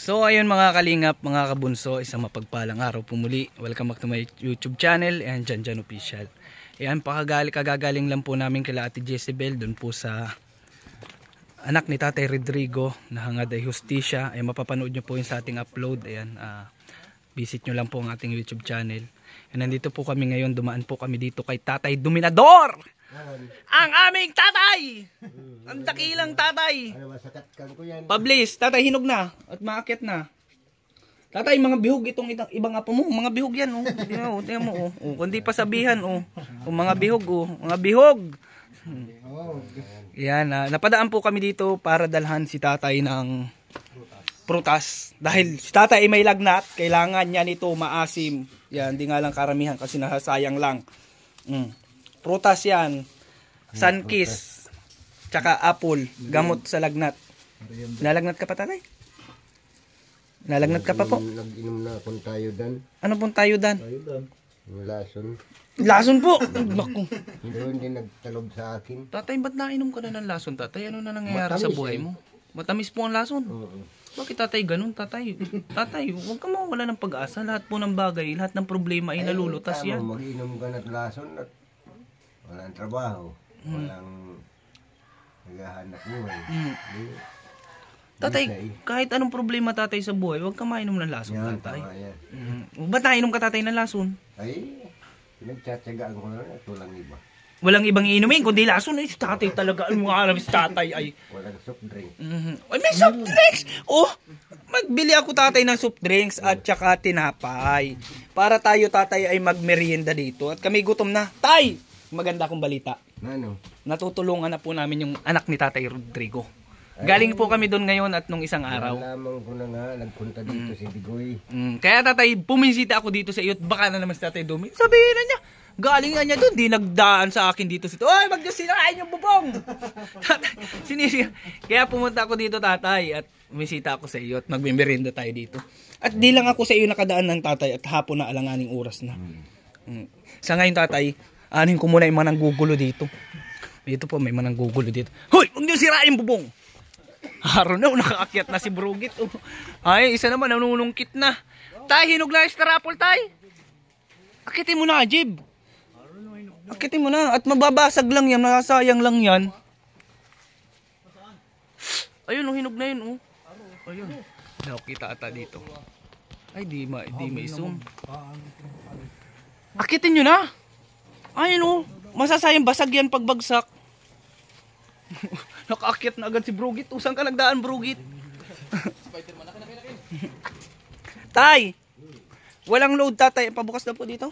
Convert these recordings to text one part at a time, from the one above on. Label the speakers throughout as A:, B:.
A: So ayun mga kalingap, mga kabunso, isang mapagpalang araw po muli. Welcome back to my YouTube channel and Jan Official. Ayan, kagagaling lang po namin kila Ate Jezebel doon po sa anak ni Tatay Rodrigo na hangad ay Justicia. Ay mapapanood nyo po yun sa ating upload. Ayan, visit nyo lang po ang ating YouTube channel. And nandito po kami ngayon, dumaan po kami dito kay Tatay Dominador! Ang aming tatay! Ang dakilang tatay! Pablis, tatay hinog na at maakyat na. Tatay, mga bihog itong ibang apo mo. Mga bihog yan, oh. Tingnan mo, oh. Kundi pa sabihan, oh. Mga bihog, oh. Mga bihog. Yan, napadaan po kami dito para dalhan si tatay ng prutas. Dahil si tatay ay may lagnat, kailangan niya nito maasim. Yan, di nga lang karamihan kasi nasasayang lang. Prutas yan, sunkiss, tsaka apple, gamot sa lagnat. Nalagnat ka pa, tatay? Nalagnat ka pa po?
B: Nag-inom na akong tayodan.
A: Ano pong tayodan?
B: Lason.
A: Lason po! Naku.
B: Hindi nagtalob sa akin.
A: Tatay, ba't nainom ka na ng lason, tatay? Ano na nangyayari sa buhay mo? Matamis po ang lason?
B: Oo.
A: Bakit tatay ganun, tatay? Tatay, huwag ka mawala ng pag-asa. Lahat po ng bagay, lahat ng problema ay nalulutas yan.
B: Mag-inom ka ng lason at walang trabaho. Walang naghahanap buhay.
A: Tatay, kahit anong problema tatay sa buhay, huwag ka mainom ng lason,
B: Yan,
A: tatay.
B: yan.
A: Ba't nainom ka tatay ng lason?
B: Ay, pinagtsatsagaan ko na ito lang iba.
A: Walang ibang iinumin, kundi lason. Ay, si tatay talaga. Ano nga alam si tatay ay...
B: Walang soft drink.
A: Ay, may soft drinks! Oh, magbili ako tatay ng soft drinks at saka tinapay. Para tayo tatay ay magmerienda dito. At kami gutom na. Tay! Maganda akong balita.
B: Ano?
A: Natutulungan na po namin yung anak ni Tatay Rodrigo. Galing po kami doon ngayon at nung isang araw.
B: Nalaman ko na nga, nagpunta dito si Digoy.
A: Kaya tatay, pumisita ako dito sa iyo at baka na naman si Tatay Dumi. Sabihin na niya, galing nga niya doon, di nagdaan sa akin dito. Oy, magdasinain yung bubong! Kaya pumunta ako dito tatay at pumisita ako sa iyo at magmimerienda tayo dito. At di lang ako sa iyo nakadaan ng tatay at hapon na alanganing oras na. Sa ngayon tatay, anin ko muna yung manang gugulo dito. Dito po, may manang gugulo dito. Hoy! Huwag niyo sirain yung bubong! Haro na, nakaakyat na si Brugit. Ay, isa naman, nanunungkit na. Tay, hinog na estrapol, tay. Akitin mo na, Ajib. Akitin mo na. At mababasag lang yan, nasasayang lang yan. Ayun, hinog na yun. Ayun. Nakita ata dito. Ay, di may zoom. Akitin nyo na. Ayun, masasayang basag yan pagbagsak. Nakaakyat na agad si Brugit. Saan ka nagdaan, Brugit? Tay! Walang load, tatay. Pabukas na po dito.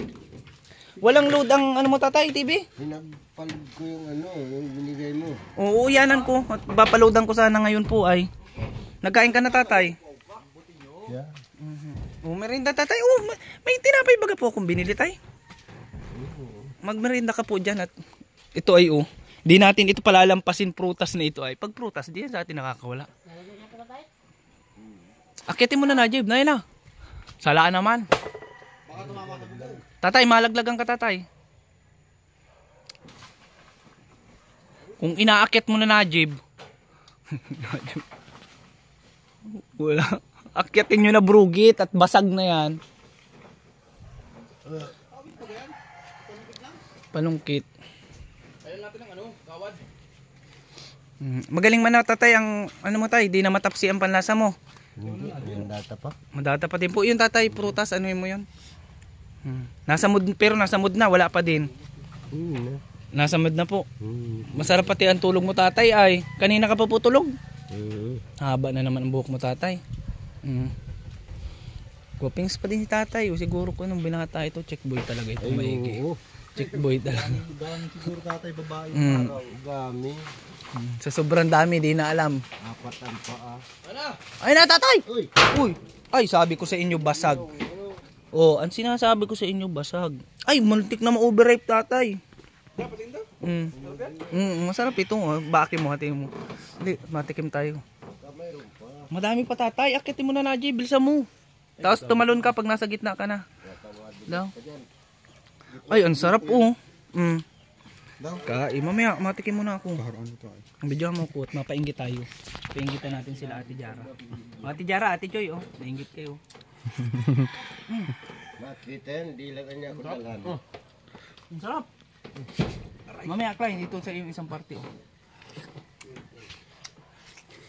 A: Walang load ang ano mo, tatay, TV?
B: Pinagpalag ko yung binigay mo.
A: Oo, yanan ko. At papaloadan ko sana ngayon po ay. Nagkain ka na, tatay?
B: Yeah.
A: Merinda, tatay. May tinapay baga po akong binili, tay. Magmerinda ka po dyan at ito ay di natin ito palalampasin prutas na ito ay. Pag prutas, di yan sa atin nakakawala. Akitin mo na, Najib. Na yun na. Salaan naman. Tatay, malaglagan ka, tatay. Kung inaakit mo na, Najib. Wala. Akyatin nyo na, Brugit, at basag na yan. Panungkit. Magaling man na, tatay, ang ano mo, tay, di na matapsi ang panlasa mo.
B: Yung data pa?
A: Madata pa din po yun, tatay, prutas, ano mo yun? Nasa mood, pero nasa mood na, wala pa din. Nasa mood na po. Masarap pati ang tulog mo, tatay, ay. Kanina ka pa po tulog? Haba na naman ang buhok mo, tatay. Gopings pa din si tatay. Siguro ko nung binata ito, check boy talaga ito, maigi. Check boy talaga.
B: Siguro tatay babae. Gami.
A: Sa sobrang dami, di na alam.
B: Apat ang paa.
A: Ay na, tatay!
B: Uy!
A: Ay, sabi ko sa inyo, basag. Ang sinasabi ko sa inyo, basag. Ay, muntik na ma-overripe, tatay. Masarap ito. Baki mo, hati mo. Hindi, matikim tayo. Madami pa, tatay. Akitin mo na, Najib. Bilsa mo. Tapos tumalon ka pag nasa gitna ka na. Daw. Ay, ang sarap, Kain. Mamaya, matikin muna ako.
C: Kaharaan ito ay.
A: Ang video mo po at mapainggit tayo. Painggitan natin sila Ate Jara. Ate Jara, Ate Joy, oh. Painggit kayo.
B: Makita yan, di lang niya ako dalhan.
A: Ang sarap. Mamaya, Klein, ito sa iyong isang party, oh.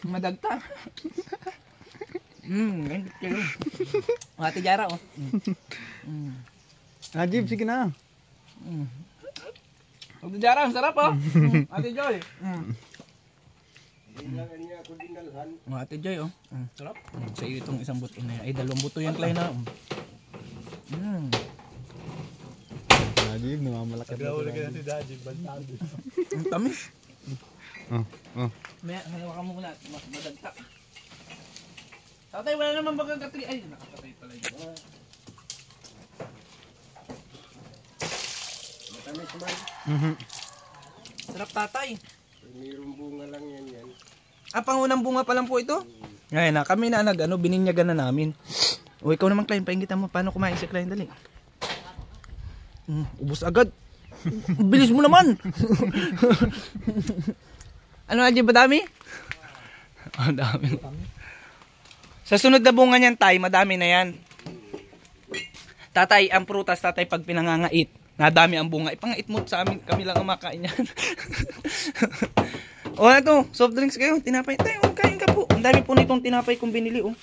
A: Madagta. Painggit kayo. Ate Jara, oh.
C: Najib, sige na.
A: Ate Jara, ang sarap, oh. Ate Joy.
B: Di lang niya ako dinalhan.
A: Ate Joy, oh. Sarap. Sa iyo itong isang buto na yan. Ay, dalawang buto yan, Klein, na.
C: Najib, namamalakat na ito.
A: Ang tamis.
C: Oh.
A: May halawa ka muna. Madagta. Tatay, wala naman bagang katri. Ay, nakapatay pala yun.
B: Matamis man.
A: Sarap, tatay.
B: Mayroong bunga lang yan.
A: Pangunang bunga pa lang po ito? Ngayon na, kami na bininyagan na namin. O, ikaw naman, Klein, painggitan mo. Paano kumain si Klein? Dali. Ubus agad. Bilis mo naman. Ano, Adji, ba dami? Dami. Sa sunod na bunga niyan, tay, madami na yan. Tatay, ang prutas, tatay, pag pinangangait, nadami ang bunga. Ipangait mo sa amin, kami lang ang makain yan. O, ito, soft drinks kayo, tinapay. Tayo, kain ka po. Ang dami po nitong tinapay kong binili, oh.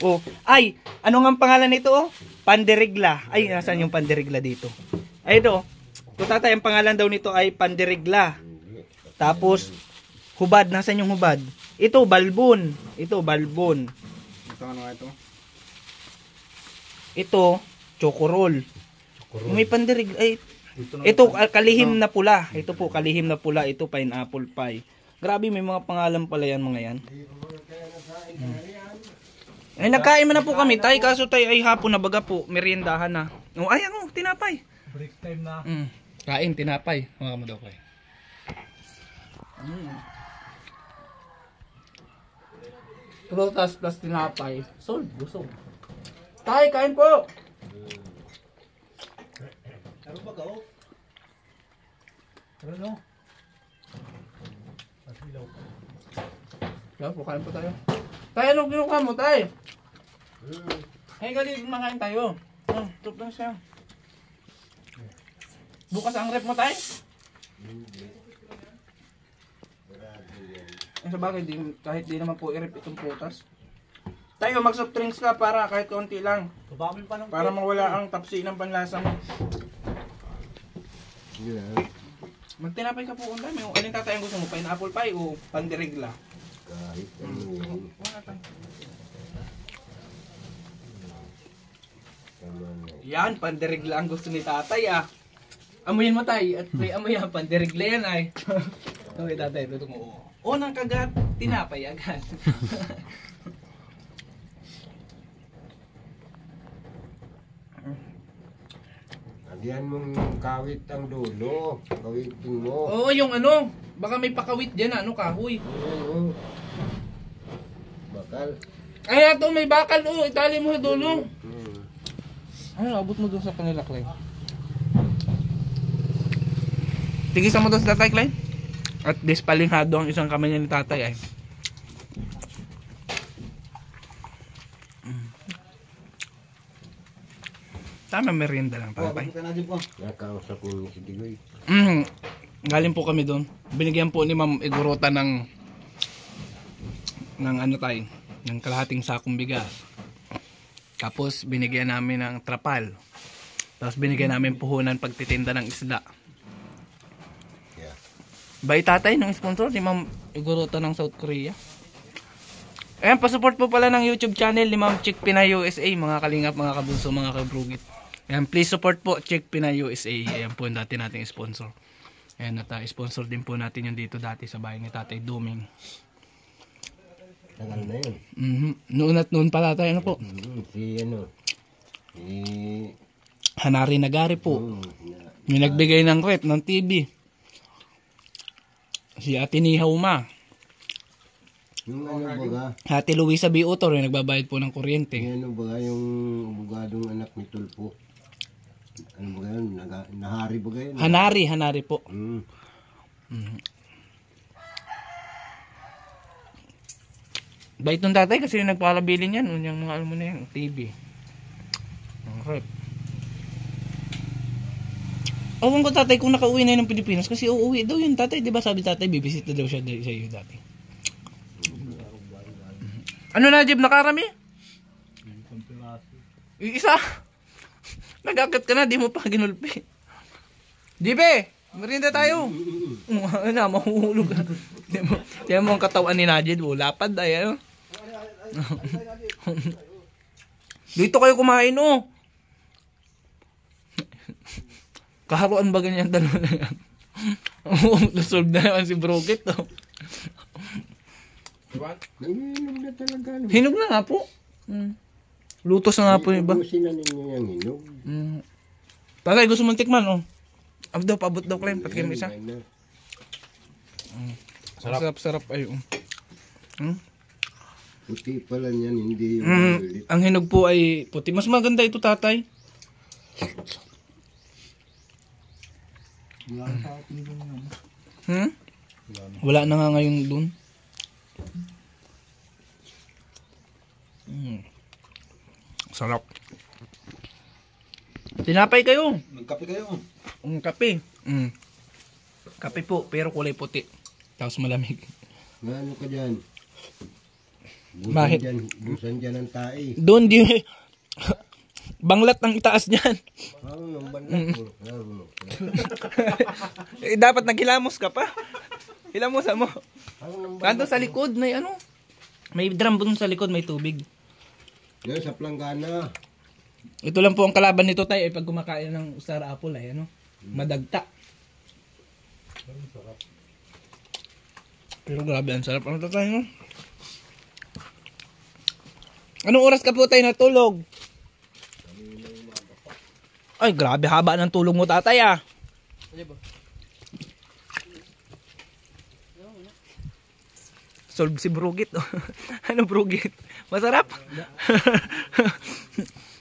A: Oh, ay, ano nga ang pangalan nito, oh? Panderigla. Ay, nasaan yung panderigla dito? Ay, ito. Ito, tatay, ang pangalan daw nito ay panderigla. Tapos, hubad. Nasaan yung hubad? Ito, balbon. Ito, balbon.
C: Ito ano nga ito?
A: Ito, chocorol. May panderigla. Ay, ito, kalihim na pula. Ito po, kalihim na pula. Ito, pineapple pie. Grabe, may mga pangalan pala yan, mga yan. Ay, nagkain mo na po kami, tay. Kaso tay, ay hapon na baga po. Meriendahan na. Oh, ay, ano, tinapay.
C: Break time na.
A: Kain, tinapay. Mga kamadow kayo. Prutas plus tinapay. Sold, busog. Tay, kain po.
B: Ano ba gaw?
C: Ano?
A: Yan po, kain po tayo. Tay, ano kinuha mo, tay? Hey, galing makain tayo. Tup lang siya. Bukas ang rep mo, tay? Sa bagay, kahit di naman po i-rep itong prutas. Tayo, mag-soft drinks ka para kahit konti lang. Para mawala ang tapsi ng panlasa mo. Magtinapay ka po kung dami. Alin tatay ang gusto mo? Pineapple pie o pandirigla?
B: Kahit ano yan.
A: Wala tayo.
B: Tama na.
A: Yan, pandirigla ang gusto ni tatay, ah. Amuyin mo, tay. At may amoy yan, pandirigla yan, ay. Okay, tatay, ito mo. O, nang kagat, tinapay agad.
B: Lagyan mong kawit ang dulo. Kawitin mo.
A: Oo, yung ano, baka may pakawit dyan, ano, kahoy.
B: Oo. Bakal.
A: Ay, ito, may bakal, oh. Itali mo sa dulo.
B: Hmm.
A: Ano, abot mo dun sa kanila, Clay. Tigisan mo dun sa tatay, Clay. At dispalingado ang isang kamay niya ni tatay, ay. Tama, merienda lang, tatay.
B: Nakausap mo si Digoy.
A: Galing po kami doon. Binigyan po ni Ma'am Igorota ng ano tayo, ng kalahating sakong bigas. Tapos binigyan namin ng trapal. Tapos binigyan namin puhunan pagtitinda ng isda.
B: Yeah.
A: Bay tatay ng sponsor ni Ma'am Igorota ng South Korea. Ayan, pasupport po pala ng YouTube channel ni Ma'am Chick Pinay USA, mga kalingap, mga kabunso, mga kabrugit. Ayan, please support po Chick Pinay USA. Ayan po yung dati nating sponsor. Ayan, sponsor din po natin yung dito dati sa bahay ni Tatay Duming.
B: Tagal na yun.
A: Noon at noon pala tayo, ano po?
B: Si ano? Si...
A: Hanari Nagari po. Yung nagbigay ng rep, ng TV. Si Ate Nihaw Ma.
B: Yung ano baga?
A: Ate Luisa B. Utor, yung nagbabayad po ng kuryente.
B: Yung ano baga? Yung bugadong anak ni Tulpo. Ano ba yun? Nahari ba yun?
A: Hanari po.
B: Hmm.
A: Bait nung tatay kasi yung nagpalabilin yan. Yung mga ano mo na yan, TV. Okay. Awan ko tatay kung nakauwi na yun ng Pilipinas kasi uuwi daw yun tatay. Diba sabi tatay, bibisit na daw siya sa iyo dati. Ano na Jib, nakarami? Yung isa. Nagakit ka na, di mo pa ginulpi. Jibe, merinda tayo. Ano na, mahuhulog. Tiyan mo ang katawan ni Najid. Lapad ay ano. Dito kayo kumain oh. Kaharuan ba ganyan dalawa na yan? Nasolve na naman si Brokit oh.
B: Nanginom na talaga.
A: Hinog na nga po. Lutos na nga po yung iba.
B: Ubusin na ninyo yung hinog.
A: Tagay, gusto mong tikman oh. Abot daw claim. Patikin mo isa. Sarap ay.
B: Puti pala niyan, hindi yung malit.
A: Ang hinog po ay puti. Mas maganda ito tatay. Wala na nga ngayon dun. Sarap. Tinapay kayo.
C: Magkape kayo.
A: Kape. Kape po, pero kulay puti. Tapos malamig.
B: Ano ka dyan?
A: Mahit.
B: Busan dyan ang tae.
A: Doon di banglat ang itaas niyan.
B: Ang banat mo.
A: Dapat naghilamos ka pa. Hilamos mo. Kanto sa likod may ano? May drum doon sa likod, may tubig.
B: Yan sa planggana.
A: Ito lang po ang kalaban nito tayo pag kumakain ng star apple ay ano? Madagta. Pero grabe ang sarap. Ano tayo no? Anong oras ka po tayo natulog? Ay, grabe haba ng tulog mo tatay ah. Solve si Brugit. Ano Brugit? Masarap?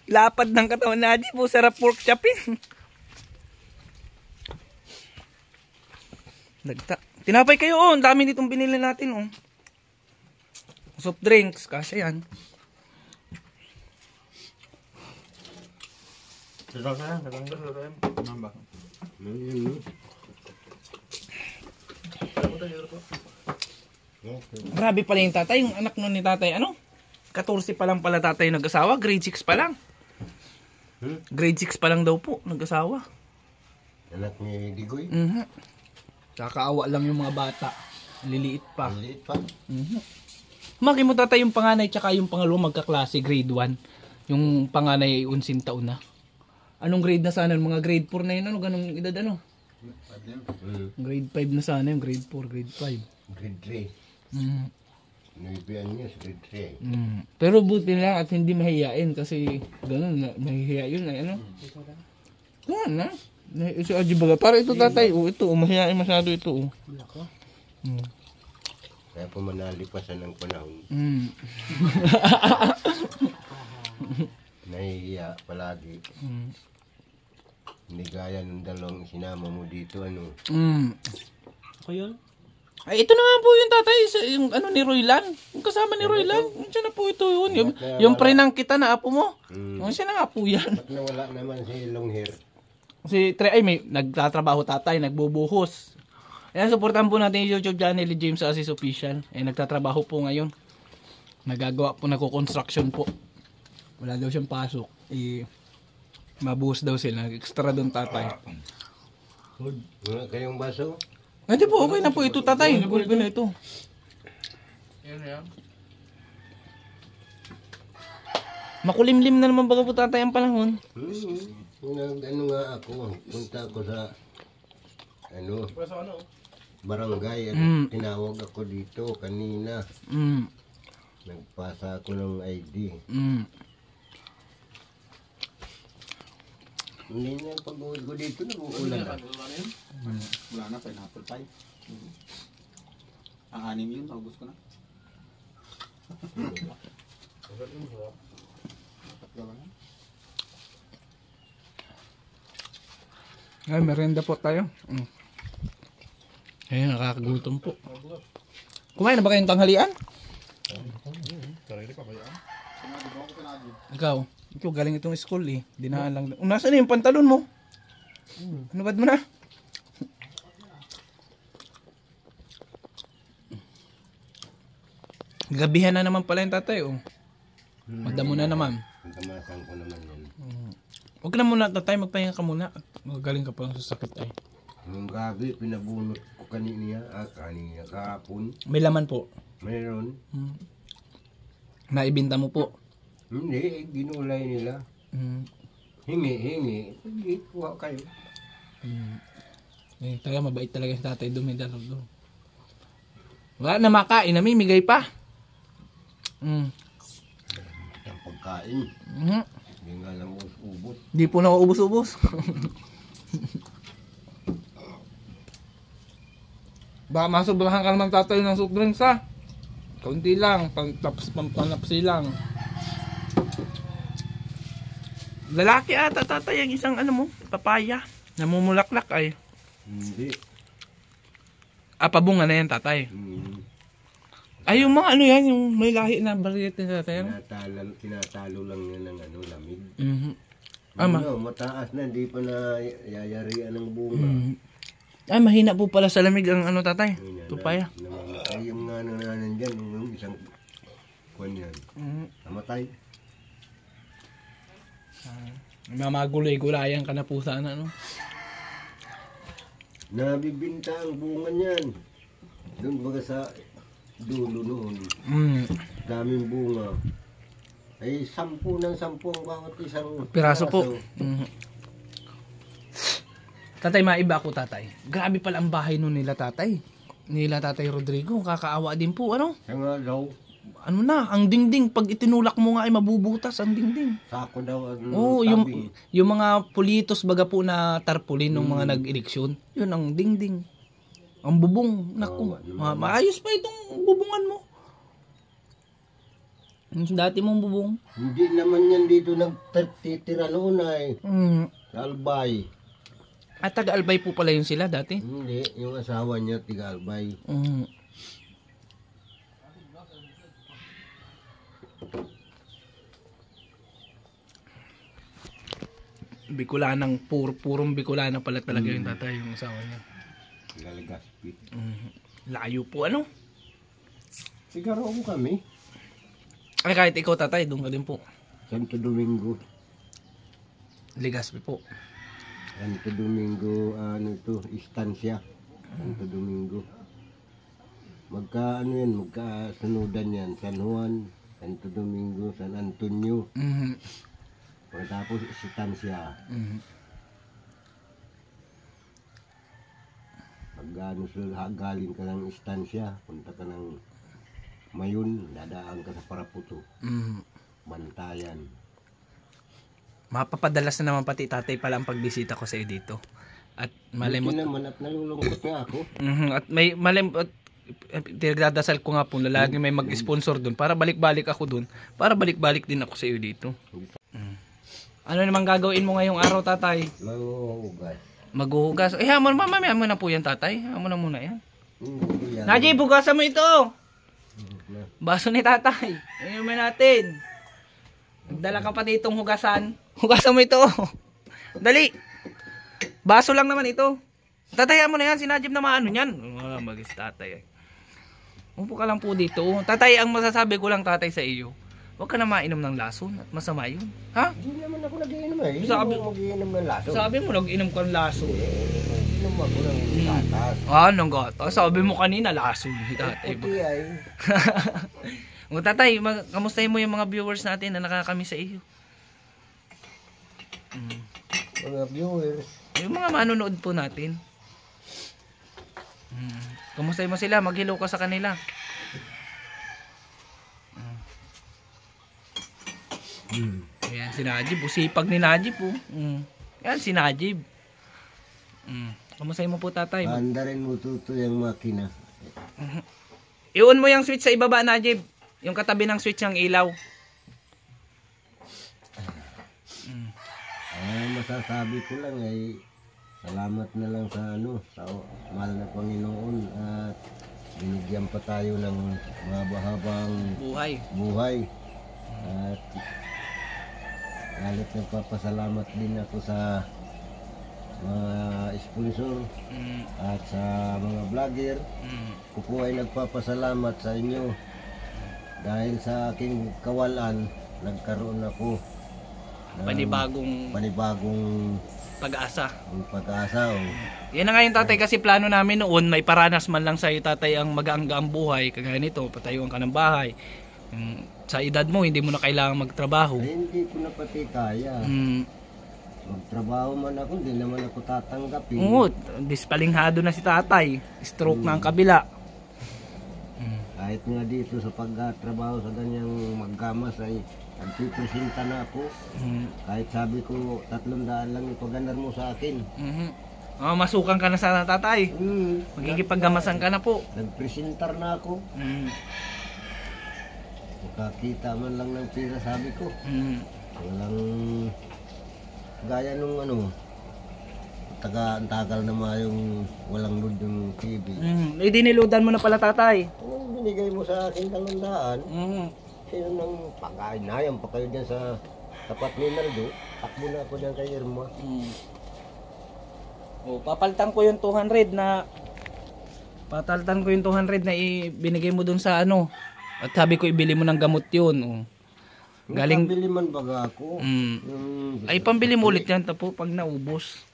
A: Lapad ng katawan na di po. Sarap pork chopin. Dagta. Tinapay kayo oh. Ang dami nitong binili natin oh. Soft drinks. Kasi yan. Grabe pala yung tatay. Yung anak nun ni tatay ano? 14 pa lang pala tatay nag-asawa. Grade 6 pa lang. Grade 6 pa lang daw po nag-asawa.
B: Anak ni Digoy.
A: Kakaawa lang yung mga bata. Liliit pa.
B: Maliit pa.
A: Maki mo tatay yung panganay tsaka yung pangalawa magkaklase grade 1. Yung panganay ay 11 taon na. Anong grade na sana? Mga grade 4 na yun. Ano? Ganong edad ano? Grade 5 na sana yung grade 4, grade 5.
B: Grade 3. Nuibian niya sa grade 3.
A: Pero buti lang at hindi mahihiyain kasi ganun, mahihiya yun ay ano? Kuhan na. Si Aji baga. Para ito tatay. Ito, mahihiyain masyado ito.
B: Kaya po manalipasan ng panahon. Nahihiya palagi. Hindi gaya ng dalawang sinama mo dito, ano.
A: Ako yun? Ay, ito na nga po yung tatay. Yung ano ni Roylan. Yung kasama ni Roylan. Siya na po ito yun. Yung prenang kita na apo mo. Siya na nga po yan.
B: Ba't nawala naman si long hair?
A: Si Trey ay may nagtatrabaho tatay. Nagbubuhos. Ayan, supportan po natin yung YouTube channel ni James Asis Official. Nagtatrabaho po ngayon. Nagagawa po, nagko-construction po. Wala daw siyang pasok. Mabuhos daw sila. Extra doon tatay.
B: Wala kayong baso?
A: Hindi po, okay na po ito tatay. Okay na ito. Makulimlim na naman baga po tatay ang panahon.
B: Ano nga ako, punta ako sa barangay at tinawag ako dito kanina. Nagpasa ako ng ID. Hindi na pag-uwi ko dito, nag-uulan na.
C: Wala na, pineapple pie. Ang 6 yun, naubos ko na.
A: Ay, merienda po tayo. Ayun, nakakagutom po. Kumain na ba kayong tanghalian? Ikaw? Ikaw, galing itong school eh. Dinaan lang. Nasaan na yung pantalon mo? Ano ba mo na? Gabihan na naman pala yung tatay oh. Madamo na naman.
B: Magkamasan ko naman yan.
A: Huwag na muna tatay, magpahinga ka muna. Magaling ka pa lang sa sakit ay.
B: Nung gabi, pinabunot ko kanina, kahapon.
A: May laman po.
B: Mayroon.
A: Naibinta mo po.
B: Hindi, ginulay nila. Hingi. Hindi, kuha kayo.
A: Eh, talaga mabait talaga yung tatay dumidalo doon. Wala na makain, namimigay pa.
B: Ang pagkain. Hindi nga lang ubos.
A: Di po na ubos-ubos. Baka masobrahan ka naman tatay ng soft drinks ha. Kaunti lang, panapsi lang. Lalaki ata tatay ang isang ano mo, papaya. Namumulaklak ay.
B: Hindi.
A: Pabunga na yan tatay. Ay yung mga ano yan, yung may lahi na variety na tatay.
B: Tinatalo lang yan ng lamig. Mataas na, hindi pa na yayarian ng bunga.
A: Ay, mahina po pala sa lamig ang ano tatay, papaya.
B: Ay, yung nga nandyan, yung isang kuwan yan. Namatay.
A: Mamagulay-gulayan ka na po sana, ano?
B: Nabibinta ang bunga niyan. Doon baga sa dulo noon. Daming bunga. Ay 10 ng 10 ang bawat isang
A: piraso po. Tatay, maiba ako tatay. Grabe pala ang bahay nun nila tatay. Nila tatay Rodrigo. Kakaawa din po, ano?
B: Kaya nga daw.
A: Ano na, ang dingding. Pag itinulak mo nga ay mabubutas ang dingding.
B: Sako daw.
A: Oo, yung mga pulitos baga po na tarpaulin ng mga nag-eleksyon. Yun ang dingding. Ang bubong. Naku, maayos pa itong bubungan mo. Yung dati mong bubong.
B: Hindi naman yan dito nagtitira noon ay. Sa Albay.
A: At taga-Albay po pala yun sila dati?
B: Hindi, yung asawa niya taga-Albay.
A: Bicolanang purong Bicolana pala talaga yung tatay, yung asawa niya.
B: Galagaspi.
A: Layo po, ano?
B: Sigaro ako kami.
A: Ay, kahit ikaw tatay, doon ka din po.
B: Santo Domingo.
A: Legazpi po.
B: Santo Domingo, Estancia. Santo Domingo. Magkasunudan yan. San Juan, Santo Domingo, San Antonio. Pagkatapos Estancia. Galing ka ng Estancia, punta ka ng Mayon, dadaan ka sa Paraputo. Bantayan.
A: Mapapadalas na naman pati tatay pala ang pagbisita ko sa iyo dito. At malimot.
B: Buti naman at nalulungkot nga ako.
A: At may malimot. Tinagdadasal ko nga po na lagi may mag-sponsor doon para balik-balik ako doon. Para balik-balik din ako sa iyo dito. Ano naman gagawin mo ngayong araw tatay?
B: Maghuhugas.
A: Maghuhugas. Mamaya mo na po yan tatay. Hamon na muna yan. Najib, hugasan mo ito. Baso ni tatay. Inumin natin. Nagdala ka pa ditong hugasan. Hugasan mo ito. Dali. Baso lang naman ito. Tatay mo na yan. Si Najib na maano yan. Magis tatay. Upo ka lang po dito. Tatay, ang masasabi ko lang tatay sa iyo. Huwag ka na mainom ng lason at masama yun. Ha?
B: Hindi naman ako nag-iinom eh.
A: Sabi
B: mo mag-iinom ng laso.
A: Sabi mo nag-inom ka ng lason.
B: Inom ako ng gatas.
A: Ng gatas. Sabi mo kanina lason. Tatay.
B: Puti ay.
A: O tatay, kamustahin mo yung mga viewers natin na nakakami sa iyo?
B: Mga viewers.
A: Yung mga manonood po natin. Kamustahin mo sila? Mag-hello ka sa kanila. Ayan si Najib. Sipag ni Najib po. Ayan si Najib. Kamustahin mo po tatay?
B: Handa rin mo tuto yung makina.
A: I-on mo yung switch sa ibaba Najib. Yung katabi ng switch ng ilaw.
B: Masasabi ko lang ay Salamat na lang sa sa mahal na Panginoon at binigyan pa tayo ng mahabang buhay. At galit nagpapasalamat din ako sa mga sponsor at sa mga vlogger. Ako po ay nagpapasalamat sa inyo dahil sa aking kawalan nagkaroon ako ng panibagong
A: pag-asa.
B: Yan
A: na nga yung tatay, kasi plano namin noon may paranas man lang sa iyo tatay ang magaanggaang buhay kagaya nito, patayuan ka ng bahay. Sa edad mo hindi mo na kailangan magtrabaho.
B: Ay, hindi ko na pati kaya. Magtrabaho man ako, hindi naman ako tatanggapin.
A: Oo, dispalinghado na si tatay. Stroke na ang kabila.
B: Kahit nga dito sa pagtrabaho sa ganyang maggamas ay nagpipresenta na ako. Kahit sabi ko 300 lang ipaganar mo sa akin.
A: Masukan ka na sa tatay. Magigipagamasan ka na po.
B: Nagpresentar na ako. Makakita man lang ng pira, sabi ko. Walang gaya nung tagal naman yung walang load yung TV.
A: Diniloadan mo na pala tatay.
B: Anong binigay mo sa akin 300? Sino nang pag-ainayan pa kayo dyan sa tapat ni Naldo? Takbo na ako dyan kay Irma.
A: Papalitan ko yung 200 na binigay mo dun sa ano. At sabi ko ibili mo ng gamot yun.
B: Galing pambili man baga ako.
A: Ay pambili mo ulit yan tapo pag naubos.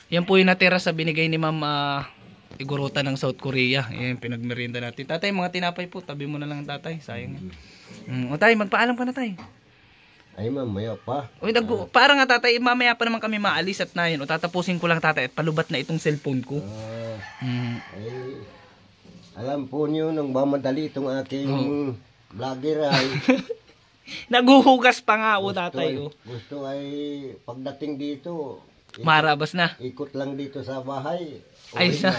A: Yan po yung natira sa binigay ni Ma'am Igorota ng South Korea. Yan pinagmerienda natin. Tatay, mga tinapay po, tabi mo na lang tatay, sayang. O tay, magpaalam ka na tay.
B: Ay mamaya pa.
A: Parang nga tatay, mamaya pa naman kami maalis at na yun. O tatapusin ko lang tatay at palubat na itong cellphone ko.
B: Ay, alam po niyo nang mamadali itong aking vlogger ay
A: naguhugas pa nga o tatay.
B: Gusto ay pagdating dito
A: marabas na.
B: Ikot lang dito sa bahay.
A: Ay sa.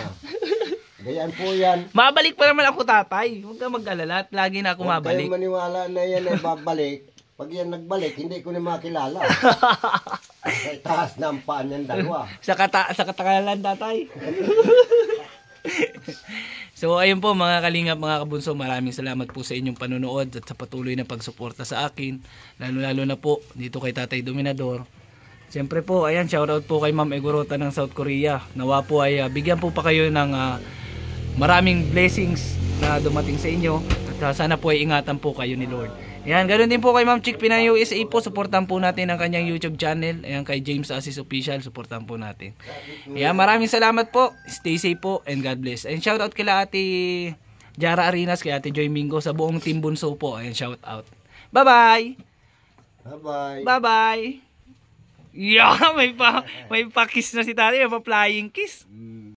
B: Gayaan po yan.
A: Mabalik pa naman ako tatay. Huwag ka mag-alala. Lagi na ako mabalik.
B: Huwag kayo maniwala na yan ay babalik. Pag yan nagbalik, hindi ko na makilala. Ay taas na ang paan yan dalawa.
A: Sa katakalan tatay. So ayun po mga kalingap, mga kabunso, maraming salamat po sa inyong panonood at sa patuloy na pagsuporta sa akin. Lalo na po dito kay Tatay Dominador. Siyempre po, ayan, shoutout po kay Ma'am Igorota ng South Korea. Nawa po ay bigyan po pa kayo ng maraming blessings na dumating sa inyo. At sana po ay ingatan po kayo ni Lord. Ayan, ganoon din po kay Ma'am Chick Pinay USA po. Suportahan po natin ang kanyang YouTube channel. Ayan, kay James Asis Official. Suportahan po natin. Ayan, maraming salamat po. Stay safe po and God bless. And shoutout kila Ate Jara Arinas, kay Ate Joy Mingo, sa buong Team Bunso po. Ayan, shoutout. Bye-bye!
B: Bye-bye!
A: Bye-bye! Yeah, may pa kiss na si tatay, may pa flying kiss.